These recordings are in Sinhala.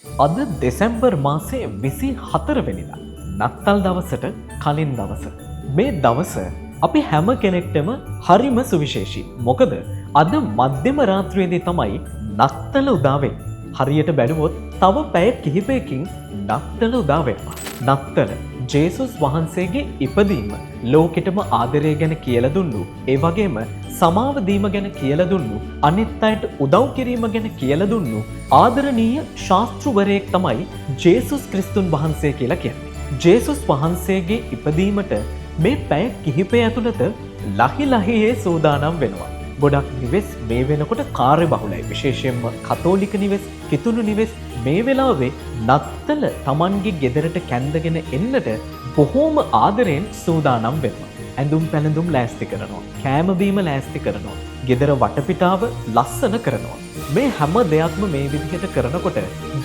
අද දෙසැම්බර් මාසේ 24 වෙනිදා නත්තල් දවසට කලින් දවස. මේ දවස අපි හැම කෙනෙක්ටම හරිම සුවිශේෂී. මොකද අද මධ්‍යම රාත්‍රියේදී තමයි නත්තල උදා වෙන්නේ. හරියට බැලුවොත් තව පැය කිහිපයකින් නත්තල උදා වෙනවා. නත්තල ජේසුස් වහන්සේගේ ඉපදීම ලෝකෙටම ආදරය ගැන කියලා දුන්නු. ඒ වගේම සමාව දීම ගැන කියලා දුන්නු. අනිත් අයට උදව් කිරීම ගැන කියලා දුන්නු. ආදරණීය ශාස්ත්‍රවරයෙක් තමයි ජේසුස් ක්‍රිස්තුන් වහන්සේ කියලා කියන්නේ. ජේසුස් වහන්සේගේ ඉපදීමට මේ පැය කිහිපය ඇතුළත ලහි ලහියේ සූදානම් වෙනවා. ගොඩක් නිවෙස් මේ වෙනකොට කාර්යබහුලයි. විශේෂයෙන්ම කතෝලික නිවෙස්, කිතුණු නිවෙස් මේ වෙලාවේ නත්තල Tamanගේ ගෙදරට කැඳගෙන එන්නට බොහෝම ආදරෙන් සූදානම් වෙනවා. ඇඳුම් පැළඳුම් ලෑස්ති කරනවා. කෑම බීම ලෑස්ති කරනවා. ගෙදර වටපිටාව ලස්සන කරනවා. මේ හැම දෙයක්ම මේ විදිහට කරනකොට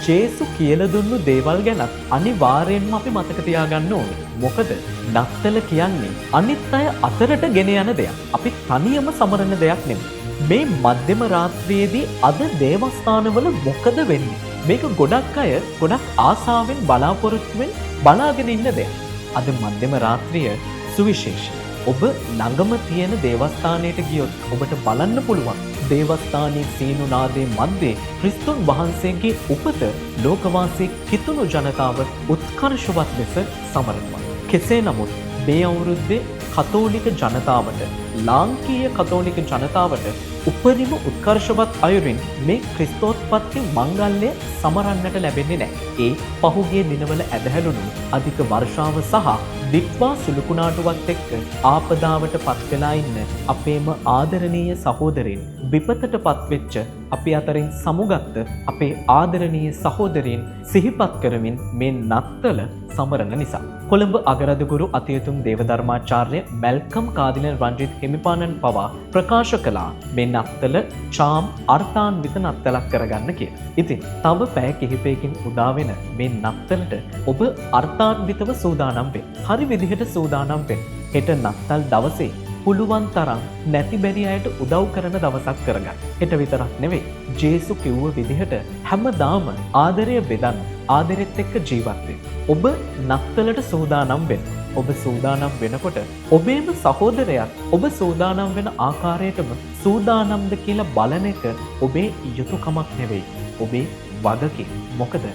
ජේසු කියලා දුන්නු දේවල් ගැන අනිවාර්යෙන්ම අපි මතක තියාගන්න ඕනේ. මොකද නත්තල කියන්නේ අනිත් අය අතරට ගෙන යන දෙයක්. අපි තනියම සමරන දෙයක් නෙමෙයි. මේ මධ්‍යම රාත්‍රියේදී අද දේවස්ථානවල මොකද වෙන්නේ? මේක ගොඩක් අය ගොඩක් ආසාවෙන් බලාපොරොත්තුවෙන් බලාගෙන ඉන්න දෙයක්. අද මධ්‍යම රාත්‍රිය සුවිශේෂී. ඔබ ළඟම තියෙන දේවස්ථානයට ගියොත් ඔබට බලන්න පුළුවන් දේවස්ථානයේ සීනු නාදයේ මැද්දේ ක්‍රිස්තුන් වහන්සේගේ උපත ලෝකවාසී කිතුණු ජනතාව උත්කර්ෂවත් ලෙස සමරනවා. කෙසේ නමුත් මේ අවුරුද්දේ කතෝලික ජනතාවට, ලාංකීය කතෝලික ජනතාවට උපරිම උත්කර්ෂවත් අයුරින් මේ ක්‍රිස්තෝත්පත්ති මංගල්‍ය සමරන්නට ලැබෙන්නේ නැහැ. ඒ පහුගිය දිනවල ඇදහැළුණු අධික වර්ෂාව සහ දික්වා සුළුකුණාටුවත් එක්ක ආපදාවට පත් වෙලා ඉන්න අපේම ආදරණීය සහෝදරයින්, විපතට පත්වෙච්ච අපි අතරින් සමුගත්ත අපේ ආදරණීය සහෝදරයින් සිහිපත් කරමින් මේ නත්තල සමරන නිසා. කොළඹ අගරදුගුරු අතියතුම් දේවධර්මාචාර්ය මැල්කම් කාදිනල් රංජිත් හිමිපාණන් පවා ප්‍රකාශ කළා මේ නත්තල චාම් අර්ථාන්විත නත්තලක් කරගන්න කියලා. ඉතින් තව පැය කිහිපයකින් උදා වෙන මේ නත්තලට ඔබ අර්ථාන්විතව සූදානම් වෙන්න. හරි විදිහට සූදානම් වෙන්න. හෙට නත්තල් දවසේ පුළුවන් තරම් නැති බැරි අයට උදව් කරන දවසක් කරගන්න. හෙට විතරක් නෙවෙයි. ජේසු කිව්ව විදිහට හැමදාම ආදරය බෙදන්න. ආදරෙත් එක්ක ජීවත් වෙන්න. ඔබ නත්තලට සූදානම් වෙන්න. ඔබ සූදානම් වෙනකොට ඔබේම සහෝදරයා ඔබ සූදානම් වෙන ආකාරයටම සූදානම්ද කියලා බලන එක ඔබේ යුතුයකමක් නෙවෙයි. ඔබේ වගකීම. මොකද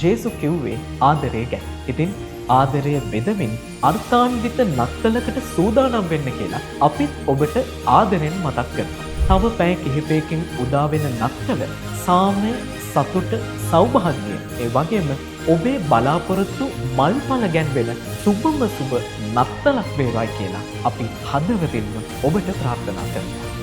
ජේසු කිව්වේ ආදරය ගැන. ඉතින් ආදරය බෙදමින් අර්ථාන්විත නත්තලකට සූදානම් වෙන්න කියලා අපිත් ඔබට ආදරෙන් මතක් කරනවා. තව පැය කිහිපයකින් උදා වෙන නත්තල සාමය, සතුට, සෞභාග්‍ය ඒ වගේම ඔබේ බලාපොරොත්තු මල්පල ගැන්වෙන සුබම සුබ නත්තලක් වේවායි කියලා අපි හදවතින්ම ඔබට ප්‍රාර්ථනා කරනවා.